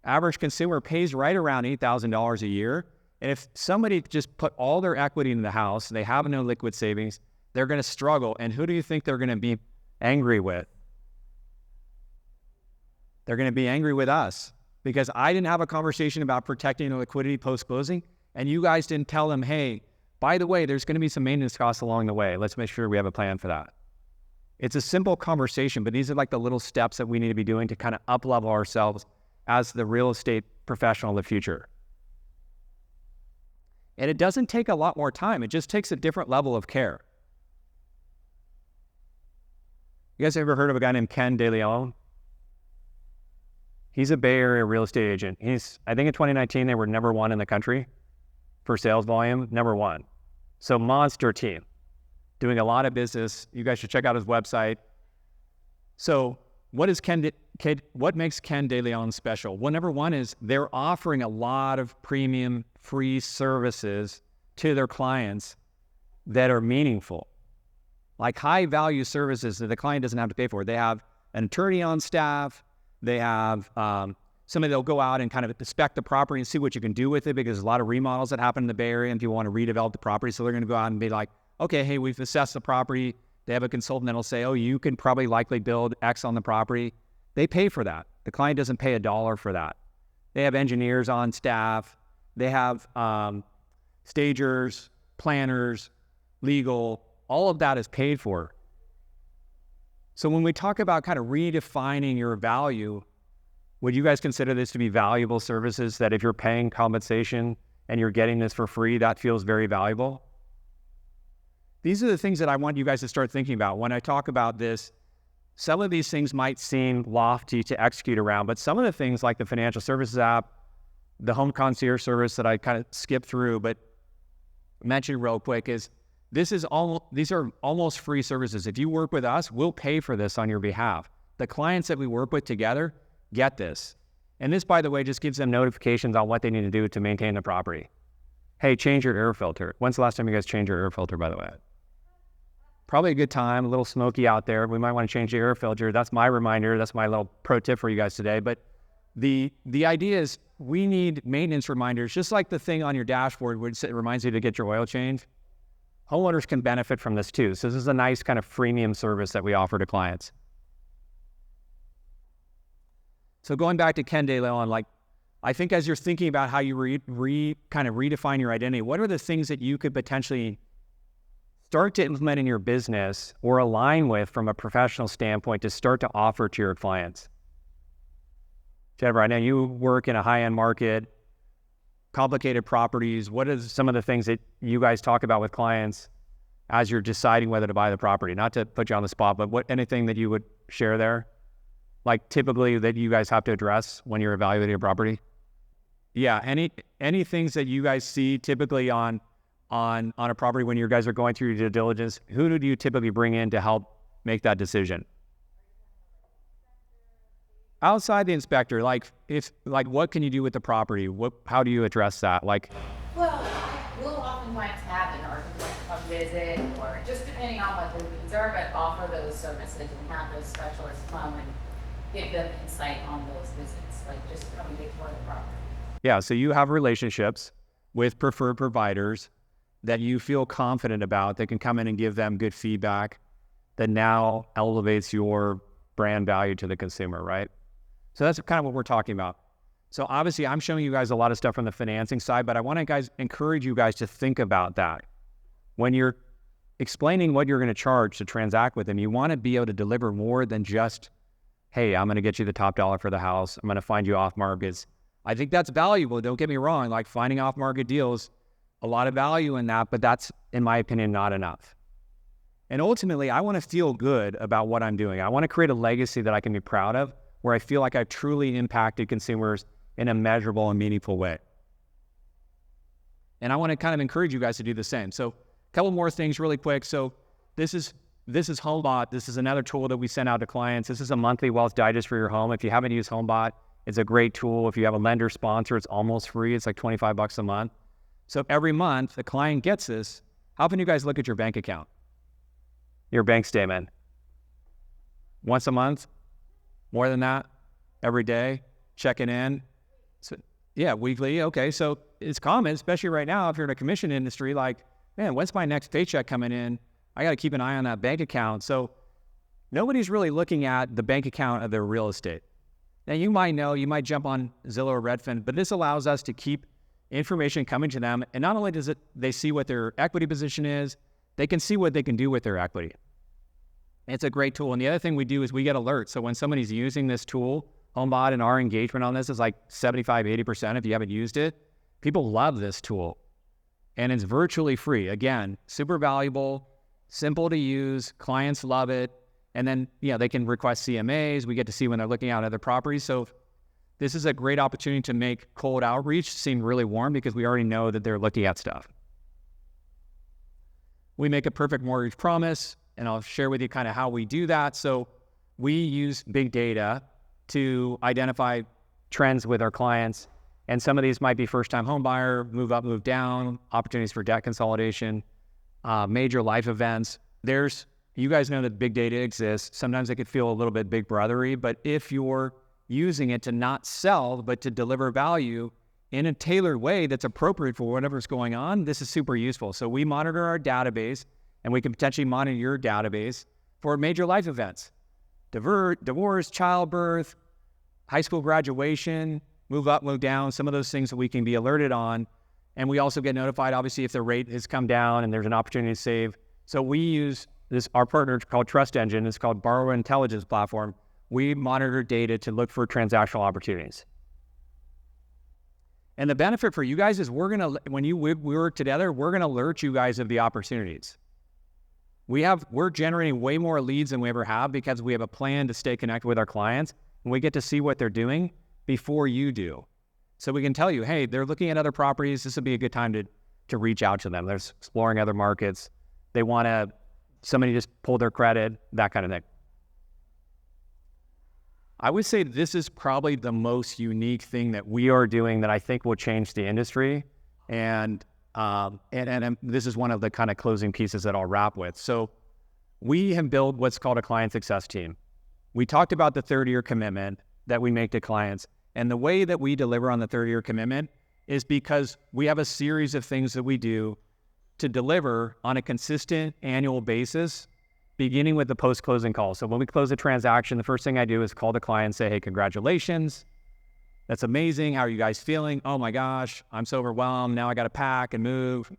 Average consumer pays right around $8,000 a year. And if somebody just put all their equity in the house, they have no liquid savings, they're going to struggle. And who do you think they're going to be angry with? They're going to be angry with us because I didn't have a conversation about protecting the liquidity post-closing, and you guys didn't tell them, hey, by the way, there's going to be some maintenance costs along the way. Let's make sure we have a plan for that. It's a simple conversation, but these are like the little steps that we need to be doing to kind of up-level ourselves as the real estate professional of the future. And it doesn't take a lot more time. It just takes a different level of care. You guys ever heard of a guy named Ken DeLeon? He's a Bay Area real estate agent. I think in 2019, they were number one in the country for sales volume, number one. So monster team, doing a lot of business. You guys should check out his website. So what makes Ken DeLeon special? Well, number one is they're offering a lot of premium free services to their clients that are meaningful, like high value services that the client doesn't have to pay for. They have an attorney on staff. They have somebody that'll go out and kind of inspect the property and see what you can do with it, because there's a lot of remodels that happen in the Bay Area and people want to redevelop the property. So they're going to go out and be like, okay, hey, we've assessed the property. They have a consultant that'll say, oh, you can probably likely build X on the property. They pay for that. The client doesn't pay $1 for that. They have engineers on staff. They have stagers, planners, legal. All of that is paid for. So when we talk about kind of redefining your value, would you guys consider this to be valuable services, that if you're paying compensation and you're getting this for free, that feels very valuable? These are the things that I want you guys to start thinking about. When I talk about this, some of these things might seem lofty to execute around, but some of the things like the financial services app, the home concierge service that I kind of skipped through but mentioned real quick, is these are almost free services. If you work with us, we'll pay for this on your behalf. The clients that we work with together get this. And this, by the way, just gives them notifications on what they need to do to maintain the property. Hey, change your air filter. When's the last time you guys changed your air filter, by the way? Probably a good time, a little smoky out there. We might want to change the air filter. That's my reminder. That's my little pro tip for you guys today. But the idea is we need maintenance reminders, just like the thing on your dashboard which reminds you to get your oil changed. Homeowners can benefit from this too. So this is a nice kind of freemium service that we offer to clients. So going back to Ken DeLeon, I think as you're thinking about how you kind of redefine your identity, what are the things that you could potentially start to implement in your business or align with from a professional standpoint to start to offer to your clients? Jennifer, I know you work in a high-end market, complicated properties. What is some of the things that you guys talk about with clients as you're deciding whether to buy the property? Not to put you on the spot, but anything that you would share there? Like typically that you guys have to address when you're evaluating a property? Yeah, any things that you guys see typically on a property when you guys are going through your due diligence, who do you typically bring in to help make that decision? Outside the inspector, like what can you do with the property? How do you address that? Like, Well, we'll oftentimes have an architect come visit, or just depending on what their needs are, but offer those services and have those specialists come and give them insight on those visits, like just come and get toward the property. yeah, so you have relationships with preferred providers that you feel confident about that can come in and give them good feedback that now elevates your brand value to the consumer, right? So that's kind of what we're talking about. So obviously I'm showing you guys a lot of stuff from the financing side, but I want to encourage you guys to think about that. When you're explaining what you're going to charge to transact with them, you want to be able to deliver more than just, hey, I'm going to get you the top dollar for the house. I'm going to find you off markets. I think that's valuable. Don't get me wrong. Like finding off market deals, a lot of value in that, but that's, in my opinion, not enough. And ultimately, I want to feel good about what I'm doing. I want to create a legacy that I can be proud of, where I feel like I've truly impacted consumers in a measurable and meaningful way. And I want to kind of encourage you guys to do the same. So a couple more things really quick. So this is HomeBot. This is another tool that we send out to clients. This is a monthly wealth digest for your home. If you haven't used HomeBot, it's a great tool. If you have a lender sponsor, it's almost free. It's like $25 a month. So every month the client gets this. How often do you guys look at your bank account? Your bank statement? Once a month? More than that? Every day? Checking in? So, yeah, weekly. Okay, so it's common, especially right now if you're in a commission industry, like, man, when's my next paycheck coming in? I got to keep an eye on that bank account. So nobody's really looking at the bank account of their real estate. Now you might jump on Zillow or Redfin, but this allows us to keep information coming to them. And not only does they see what their equity position is, they can see what they can do with their equity. It's a great tool. And the other thing we do is we get alerts. So when somebody's using this tool, HomeBot, and our engagement on this is like 75, 80% if you haven't used it. People love this tool. And it's virtually free. Again, super valuable, simple to use, clients love it. And then, they can request CMAs. We get to see when they're looking at other properties. So this is a great opportunity to make cold outreach seem really warm because we already know that they're looking at stuff. We make a perfect mortgage promise, and I'll share with you kind of how we do that. So we use big data to identify trends with our clients. And some of these might be first-time home buyer, move up, move down, opportunities for debt consolidation, major life events. You guys know that big data exists. Sometimes it could feel a little bit big brothery, but if you're using it to not sell, but to deliver value in a tailored way that's appropriate for whatever's going on, this is super useful. So we monitor our database, and we can potentially monitor your database for major life events. Divorce, childbirth, high school graduation, move up, move down, some of those things that we can be alerted on. And we also get notified, obviously, if the rate has come down and there's an opportunity to save. So we use our partner called Trust Engine. It's called Borrower Intelligence Platform. We monitor data to look for transactional opportunities. And the benefit for you guys is when we work together, we're going to alert you guys of the opportunities. We're generating way more leads than we ever have because we have a plan to stay connected with our clients, and we get to see what they're doing before you do. So we can tell you, hey, they're looking at other properties. This would be a good time to reach out to them. They're exploring other markets. They want somebody just pull their credit, that kind of thing. I would say this is probably the most unique thing that we are doing that I think will change the industry. And this is one of the kind of closing pieces that I'll wrap with. So we have built what's called a client success team. We talked about the 30-year commitment that we make to clients. And the way that we deliver on the 30-year commitment is because we have a series of things that we do to deliver on a consistent annual basis, beginning with the post-closing call. So when we close a transaction, the first thing I do is call the client and say, hey, congratulations. That's amazing. How are you guys feeling? Oh my gosh, I'm so overwhelmed. Now I got to pack and move.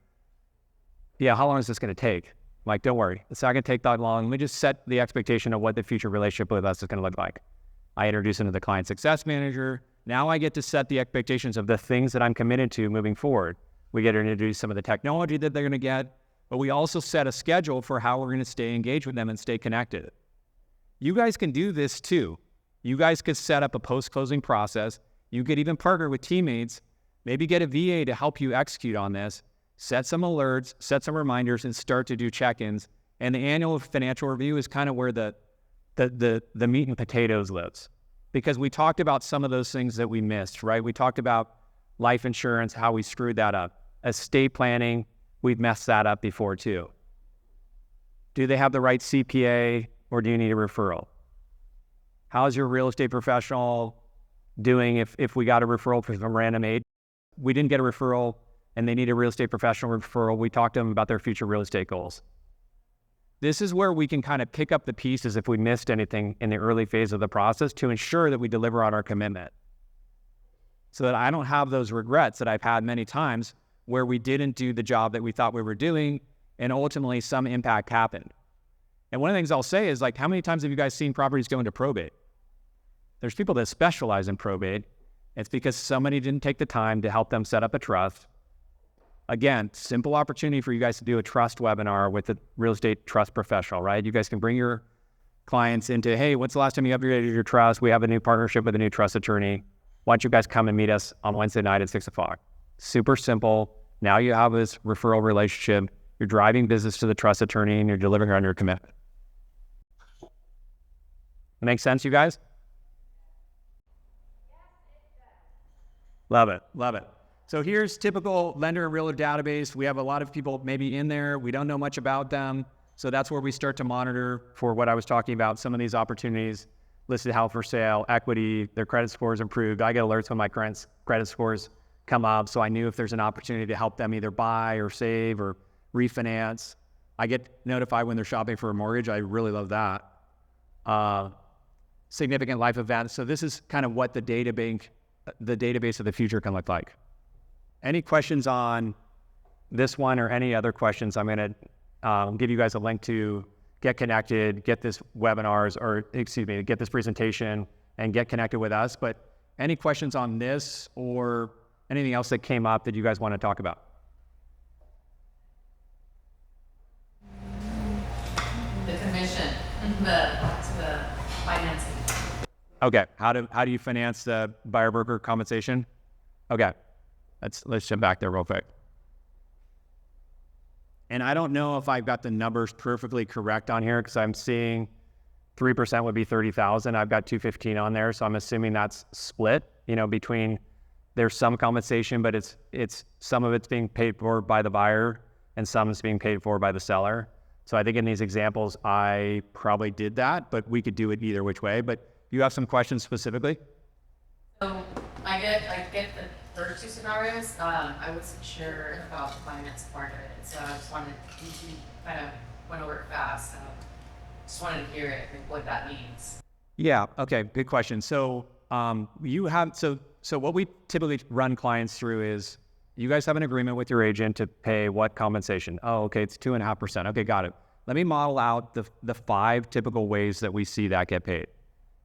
Yeah, how long is this going to take? I'm like, don't worry. It's not going to take that long. Let me just set the expectation of what the future relationship with us is going to look like. I introduce them to the client success manager. Now I get to set the expectations of the things that I'm committed to moving forward. We get to introduce some of the technology that they're going to get, but we also set a schedule for how we're going to stay engaged with them and stay connected. You guys can do this too. You guys could set up a post-closing process. You could even partner with teammates Maybe get a VA to help you execute on this, set some alerts, set some reminders, and start to do check-ins. And the annual financial review is kind of where the meat and potatoes lives. Because we talked about some of those things that we missed, right? We talked about life insurance, how we screwed that up. Estate planning, we've messed that up before too. Do they have the right CPA, or do you need a referral? How's your real estate professional doing if we got a referral from some random aid? We didn't get a referral and they need a real estate professional referral. We talked to them about their future real estate goals. This is where we can kind of pick up the pieces if we missed anything in the early phase of the process to ensure that we deliver on our commitment. So that I don't have those regrets that I've had many times where we didn't do the job that we thought we were doing and ultimately some impact happened. And one of the things I'll say is, like, how many times have you guys seen properties go into probate? There's people that specialize in probate. It's because somebody didn't take the time to help them set up a trust. Again, simple opportunity for you guys to do a trust webinar with a real estate trust professional, right? You guys can bring your clients into, hey, what's the last time you upgraded your trust? We have a new partnership with a new trust attorney. Why don't you guys come and meet us on Wednesday night at 6 o'clock? Super simple. Now you have this referral relationship. You're driving business to the trust attorney and you're delivering on your commitment. Make sense, you guys? Love it, love it. So here's typical lender and realtor database. We have a lot of people maybe in there. We don't know much about them. So that's where we start to monitor for what I was talking about, some of these opportunities, listed house for sale, equity, their credit scores improved. I get alerts when my credit scores come up. So I knew if there's an opportunity to help them either buy or save or refinance. I get notified when they're shopping for a mortgage. I really love that. Significant life events. So this is kind of what the database of the future can look like. Any questions on this one or any other questions? I'm going to give you guys a link to get connected, get this webinars, or excuse me, get this presentation and get connected with us. But any questions on this or anything else that came up that you guys want to talk about? The commission, the financing. Okay, how do you finance the buyer broker compensation? Okay, let's jump back there real quick. And I don't know if I've got the numbers perfectly correct on here because I'm seeing 3% would be 30,000. I've got 215 on there, so I'm assuming that's split. Between there's some compensation, but it's some of it's being paid for by the buyer and some is being paid for by the seller. So I think in these examples, I probably did that, but we could do it either which way. But you have some questions specifically? So I get the first two scenarios. I wasn't sure about the finance part of it, so I just wanted you kind of went over it fast. So just wanted to hear it, what that means. Yeah. Okay. Good question. So so what we typically run clients through is you guys have an agreement with your agent to pay what compensation? Oh, okay. It's 2.5%. Okay. Got it. Let me model out the 5 typical ways that we see that get paid.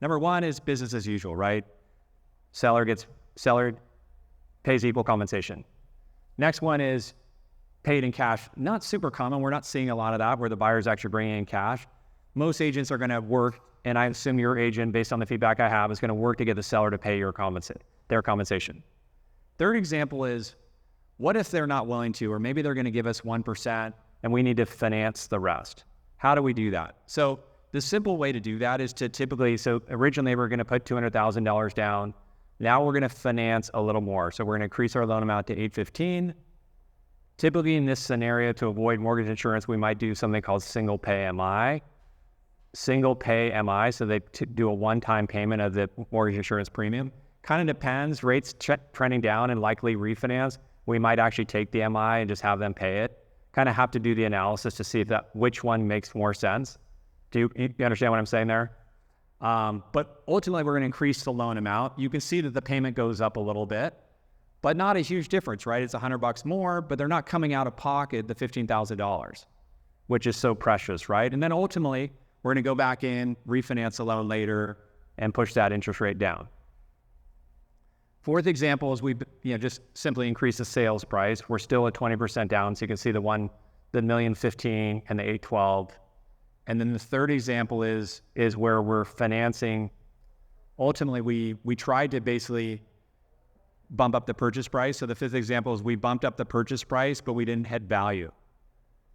Number 1 is business as usual, right? Seller pays equal compensation. Next one is paid in cash. Not super common. We're not seeing a lot of that where the buyer's actually bringing in cash. Most agents are going to work, and I assume your agent, based on the feedback I have, is going to work to get the seller to pay their compensation. Third example is, what if they're not willing to, or maybe they're going to give us 1% and we need to finance the rest? How do we do that? So the simple way to do that is to originally we're going to put $200,000 down. Now we're going to finance a little more. So we're going to increase our loan amount to $815,000. Typically in this scenario, to avoid mortgage insurance, we might do something called single pay MI. Single pay MI, so they do a one-time payment of the mortgage insurance premium. Kind of depends. Rates trending down and likely refinance. We might actually take the MI and just have them pay it. Kind of have to do the analysis to see which one makes more sense. Do you understand what I'm saying there? But ultimately, we're going to increase the loan amount. You can see that the payment goes up a little bit, but not a huge difference, right? It's $100 more, but they're not coming out of pocket the $15,000, which is so precious, right? And then ultimately, we're going to go back in, refinance the loan later, and push that interest rate down. Fourth example is we just simply increase the sales price. We're still at 20% down, so you can see the $1,015,000 and the $812,000. And then the third example is where we're financing. Ultimately, we tried to basically bump up the purchase price. So the fifth example is we bumped up the purchase price, but we didn't hit value.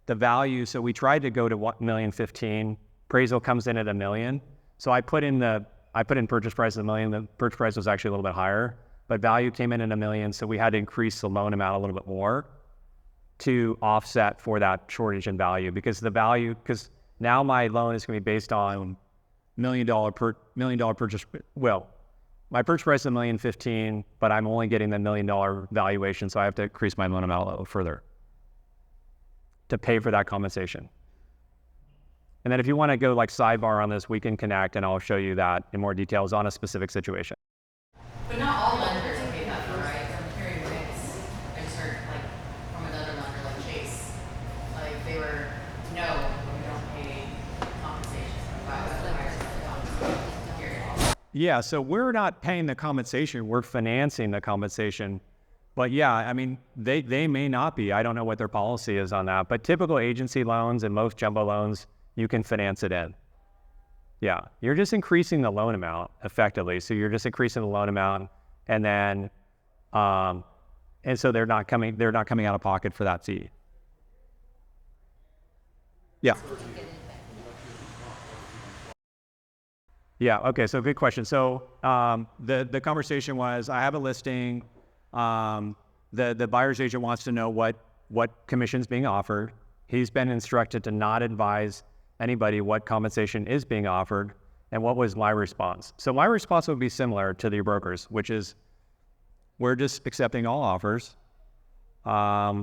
The value, so we tried to go to $1,015,000. Appraisal comes in at $1 million. So I put in purchase price at $1 million. The purchase price was actually a little bit higher, but value came in at $1 million. So we had to increase the loan amount a little bit more to offset for that shortage in value, because now my loan is going to be based on $1 million purchase. Well, my purchase price is $1,015,000, but I'm only getting the $1 million valuation, so I have to increase my loan amount a little further to pay for that compensation. And then if you want to go like sidebar on this, we can connect and I'll show you that in more details on a specific situation. But not all lenders pay that though, right? I'm hearing mixed. I just heard like from another lender like Chase, like they were, no, we don't pay compensation. Yeah, so we're not paying the compensation, we're financing the compensation. But yeah, I mean, they may not be. I don't know what their policy is on that. But typical agency loans and most jumbo loans, you can finance it in. Yeah, you're just increasing the loan amount effectively. So you're just increasing the loan amount, and then, and so they're not coming out of pocket for that fee. Yeah. Yeah. Okay. So good question. So the conversation was, I have a listing. The buyer's agent wants to know what commission's being offered. He's been instructed to not advise anybody what compensation is being offered. And what was my response? So my response would be similar to the brokers, which is, we're just accepting all offers.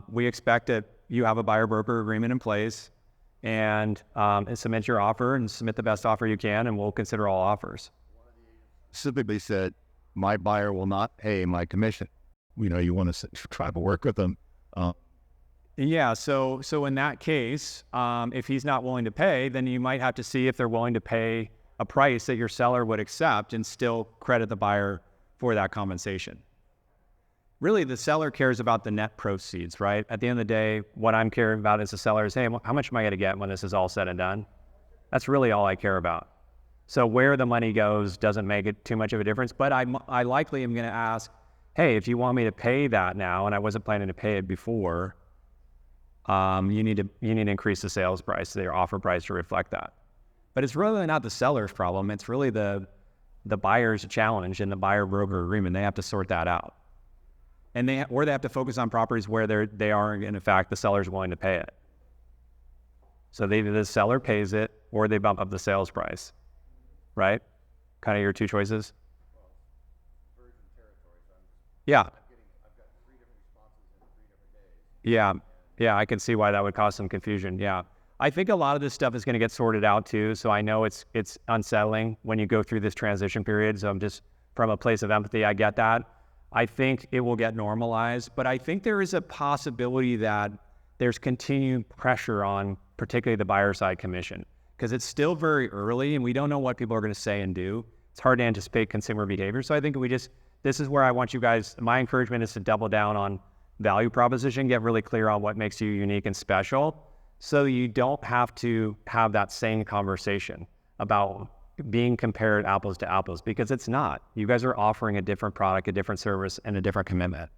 We expect that you have a buyer-broker agreement in place, and submit your offer and submit the best offer you can, and we'll consider all offers. Specifically said, my buyer will not pay my commission. You want to try to work with them. Yeah, so in that case, if he's not willing to pay, then you might have to see if they're willing to pay a price that your seller would accept and still credit the buyer for that compensation. Really, the seller cares about the net proceeds, right? At the end of the day, what I'm caring about as a seller is, hey, how much am I going to get when this is all said and done? That's really all I care about. So where the money goes doesn't make it too much of a difference, but I likely am going to ask, hey, if you want me to pay that now, and I wasn't planning to pay it before, you need to increase the sales price, their offer price, to reflect that. But it's really not the seller's problem. It's really the buyer's challenge in the buyer-broker agreement. They have to sort that out. And they have to focus on properties where they are, in fact, the seller's willing to pay it. So either the seller pays it or they bump up the sales price, right? Kind of your two choices. Yeah. I've got 3 different responses in 3 different days. Yeah, I can see why that would cause some confusion. Yeah, I think a lot of this stuff is going to get sorted out too. So I know it's unsettling when you go through this transition period. So I'm just from a place of empathy, I get that. I think it will get normalized, but I think there is a possibility that there's continued pressure on particularly the buyer side commission, because it's still very early and we don't know what people are going to say and do. It's hard to anticipate consumer behavior. So I think this is where I want you guys, my encouragement is to double down on value proposition, get really clear on what makes you unique and special, so you don't have to have that same conversation about being compared apples to apples, because it's not. You guys are offering a different product, a different service, and a different commitment.